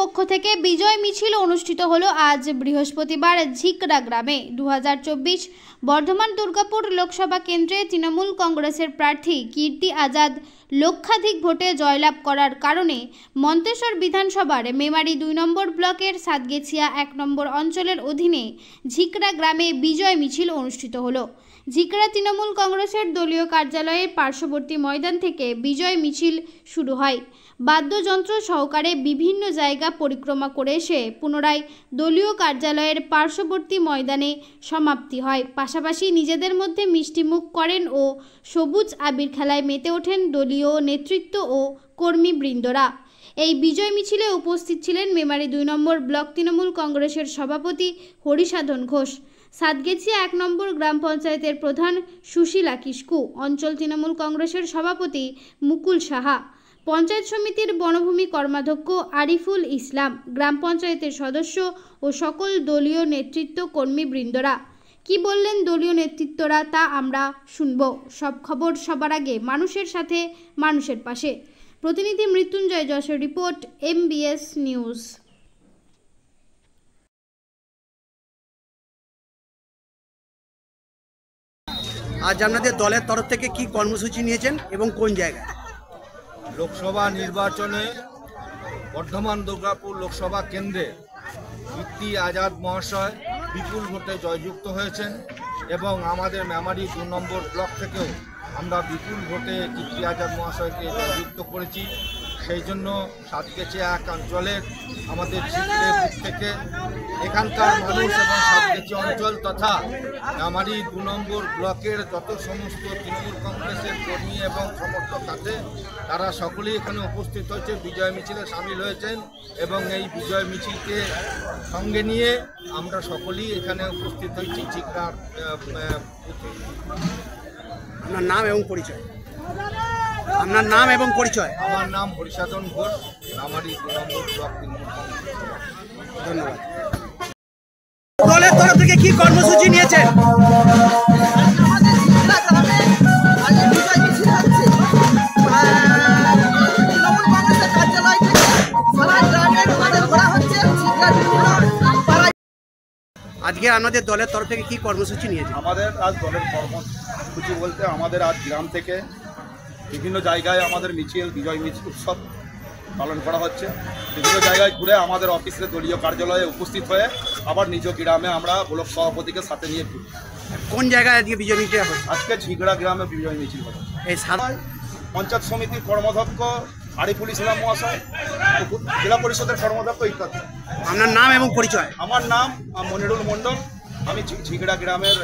পক্ষ থেকে বিজয় মিছিল অনুষ্ঠিত হলো আজ বৃহস্পতিবার ঝিকরা গ্রামে। 2024 বর্ধমান দুর্গাপুর লোকসভা কেন্দ্রে তৃণমূল কংগ্রেসের প্রার্থী কীর্তি আজাদ লক্ষাধিক ভোটে জয়লাভ করার কারণে মন্তেশ্বর বিধানসভার মেমারি 2 নম্বর ব্লকের সাতগেছিয়া 1 নম্বর অঞ্চলের অধীনে ঝিকরা গ্রামে বিজয় মিছিল অনুষ্ঠিত হলো। ঝিকরা তৃণমূল কংগ্রেসের দলীয় কার্যালয়ের পার্শ্ববর্তী ময়দান থেকে বিজয় মিছিল শুরু হয়। বাদ্যযন্ত্র সহকারে বিভিন্ন জায়গা পরিক্রমা করে এসে পুনরায় দলীয় কার্যালয়ের পার্শ্ববর্তী ময়দানে সমাপ্তি হয়। পাশাপাশি নিজেদের মধ্যে মিষ্টিমুখ করেন ও সবুজ আবির খেলায় মেতে ওঠেন দলীয় নেতৃত্ব ও কর্মীবৃন্দরা। এই বিজয় মিছিলে উপস্থিত ছিলেন মেমারি 2 নম্বর ব্লক তৃণমূল কংগ্রেসের সভাপতি হরিসাধন ঘোষ, সাতগেছিয়া 1 নম্বর গ্রাম পঞ্চায়েতের প্রধান সুশীলা কিস্কু, অঞ্চল তৃণমূল কংগ্রেসের সভাপতি মুকুল সাহা, পঞ্চায়েত সমিতির বনভূমি কর্মাধ্যক্ষ আরিফুল ইসলাম, গ্রাম পঞ্চায়েতের সদস্য ও সকল দলীয় নেতৃত্ব কর্মীবৃন্দরা। কি বললেন দলীয় নেতৃত্বরা তা আমরা শুনব। সব খবর সবার আগে মানুষের সাথে, মানুষের পাশে। প্রতিনিধি মৃত্যুঞ্জয় যশের রিপোর্ট, MBS নিউজ। আজ আপনাদের দলের তরফ থেকে কি কর্মসূচি নিয়েছেন এবং কোন জায়গায়? লোকসভা নির্বাচনে বর্ধমান দুর্গাপুর লোকসভা কেন্দ্রে কীর্তি আজাদ মহাশয় বিপুল ভোটে জয়যুক্ত হয়েছেন এবং আমাদের মেমারি 2 নম্বর ব্লক থেকেও আমরা বিপুল ভোটে কীর্তি আজাদ মহাশয়কে জয়যুক্ত করেছি। সেই জন্য সাতগেছিয়া 1 অঞ্চলের আমাদের ঝিকরে বুথ থেকে এখানকার মানুষ এবং সাতগেছিয়া অঞ্চল তথা মেমারি 2 নম্বর ব্লকের যত সমস্ত তৃণমূল কংগ্রেসের কর্মী এবং সমর্থক আছে তারা সকলেই এখানে উপস্থিত হয়েছে, বিজয় মিছিলে সামিল হয়েছেন এবং এই বিজয় মিছিলকে সঙ্গে নিয়ে আমরা সকলেই এখানে উপস্থিত হয়েছি ঝিকরার বুথে। আপনার নাম এবং পরিচয়? আপনার নাম এবং পরিচয়? আমার নাম হরিসাধন ঘোষ, মেমারি 2 নম্বর ব্লক তৃণমূল কংগ্রেস। ধন্যবাদ। দলের তরফ থেকে কি কর্মসূচি নিয়েছেন? আজকে আমাদের দলের তরফ থেকে কি কর্মসূচি নিয়েছে? আমাদের আজ দলের কর্মসূচি বলতে আমাদের আজ গ্রাম থেকে বিভিন্ন জায়গায় আমাদের মিছিল, বিজয় মিছিল উৎসব পালন করা হচ্ছে। বিভিন্ন জায়গায় ঘুরে আমাদের অফিসের দলীয় কার্যালয়ে উপস্থিত হয়ে আবার নিজ গ্রামে আমরা ব্লক সভাপতিকে সাথে নিয়ে ঘুরি। কোন জায়গায় আজকে বিজয় মিছিল হচ্ছে? আজকে ঝিগড়া গ্রামে বিজয় মিছিল হচ্ছে। এই পঞ্চায়েত সমিতির কর্মাধ্যক্ষ আরিফুল ইসলাম মহাশয়, জেলা পরিষদের কর্মাধ্যক্ষ ইত্যাদি। আপনার নাম এবং পরিচয়? আমার নাম মনিরুল মণ্ডল, আমি ঝিগড়া গ্রামের